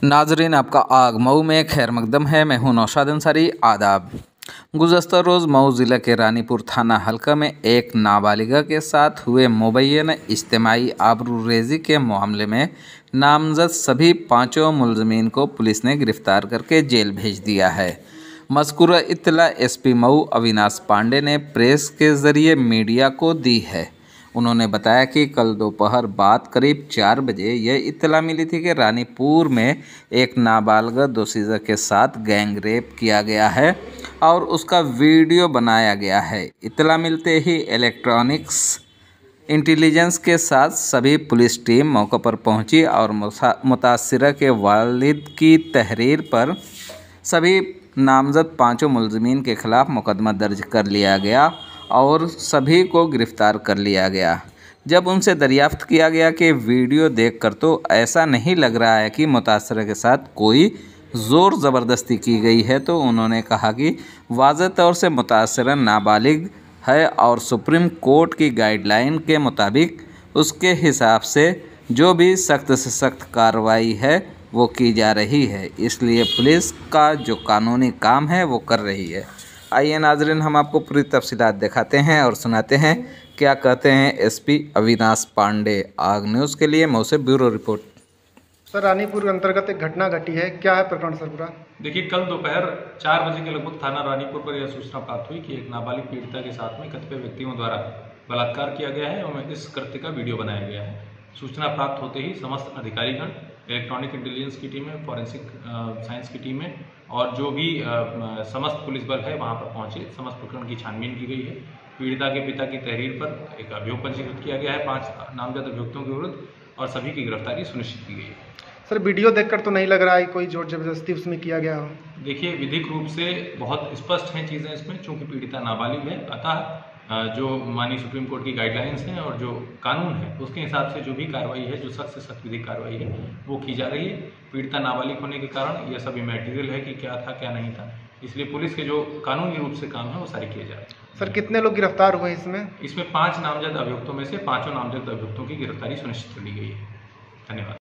नाजरीन, आपका आग मऊ में खैर मकदम है। मैं हूं नौशाद अंसारी। आदाब। गुज़श्ता रोज़ मऊ ज़िला के रानीपुर थाना हल्का में एक नाबालिगा के साथ हुए मुबैयन इज्तिमाई आबरूरेज़ी के मामले में नामज़द सभी पाँचों मुलज़मीन को पुलिस ने गिरफ़्तार करके जेल भेज दिया है। मज़कूरा इत्तला एसपी मऊ अविनाश पांडे ने प्रेस के ज़रिए मीडिया को दी है। उन्होंने बताया कि कल दोपहर बाद करीब 4 बजे यह इत्तला मिली थी कि रानीपुर में एक नाबालिगा दोशीज़ा के साथ गैंग रेप किया गया है और उसका वीडियो बनाया गया है। इत्तला मिलते ही इलेक्ट्रॉनिक्स इंटेलिजेंस के साथ सभी पुलिस टीम मौके पर पहुंची और मुतासिरा के वालिद की तहरीर पर सभी नामज़द पाँचों मुलज़मीन के ख़िलाफ़ मुकदमा दर्ज कर लिया गया और सभी को गिरफ़्तार कर लिया गया। जब उनसे दरियाफ़्त किया गया कि वीडियो देखकर तो ऐसा नहीं लग रहा है कि मुतासिरा के साथ कोई ज़ोर ज़बरदस्ती की गई है, तो उन्होंने कहा कि वाज़ेह तौर से मुतासिरा नाबालिग है और सुप्रीम कोर्ट की गाइडलाइन के मुताबिक उसके हिसाब से जो भी सख्त से सख्त कार्रवाई है वो की जा रही है, इसलिए पुलिस का जो कानूनी काम है वो कर रही है। आइए नाजरीन, हम आपको पूरी तफसीलात दिखाते हैं और सुनाते हैं क्या कहते हैं एसपी अविनाश पांडे। आग न्यूज़ के लिए मऊ से ब्यूरो रिपोर्ट। सर, रानीपुर के अंतर्गत एक घटना घटी है, क्या है प्रकरण सर पूरा? देखिए, कल दोपहर 4 बजे के लगभग थाना रानीपुर पर यह सूचना प्राप्त हुई कि एक नाबालिग पीड़िता के साथ में कतिपय व्यक्तियों द्वारा बलात्कार किया गया है और इस कृत्य का वीडियो बनाया गया है। सूचना प्राप्त होते ही समस्त अधिकारीगण, इलेक्ट्रॉनिक इंटेलिजेंस की टीमें, फॉरेंसिक साइंस की टीमें और जो भी समस्त पुलिस बल है वहां पर पहुंचे। समस्त प्रकरण की छानबीन की गई है। पीड़िता के पिता की तहरीर पर एक अभियोग पंजीकृत किया गया है 5 नामजद अभियुक्तों के विरुद्ध और सभी की गिरफ्तारी सुनिश्चित की गई है। सर, वीडियो देखकर तो नहीं लग रहा है कोई जोर जबरदस्ती उसमें किया गया हो? देखिए, विधिक रूप से बहुत स्पष्ट हैं चीज़ें इसमें, चूँकि पीड़िता नाबालिग है, अतः जो माननीय सुप्रीम कोर्ट की गाइडलाइंस हैं और जो कानून है उसके हिसाब से जो भी कार्रवाई है, जो सख्त से सख्त विधिक कार्रवाई है वो की जा रही है। पीड़िता नाबालिग होने के कारण यह सभी मटेरियल है कि क्या था क्या नहीं था, इसलिए पुलिस के जो कानूनी रूप से काम है वो सारे किए जा रहे हैं। सर, कितने लोग गिरफ्तार हुए इसमें? 5 नामजद अभियुक्तों में से 5 नामजद अभियुक्तों की गिरफ्तारी सुनिश्चित कर ली गई है। धन्यवाद।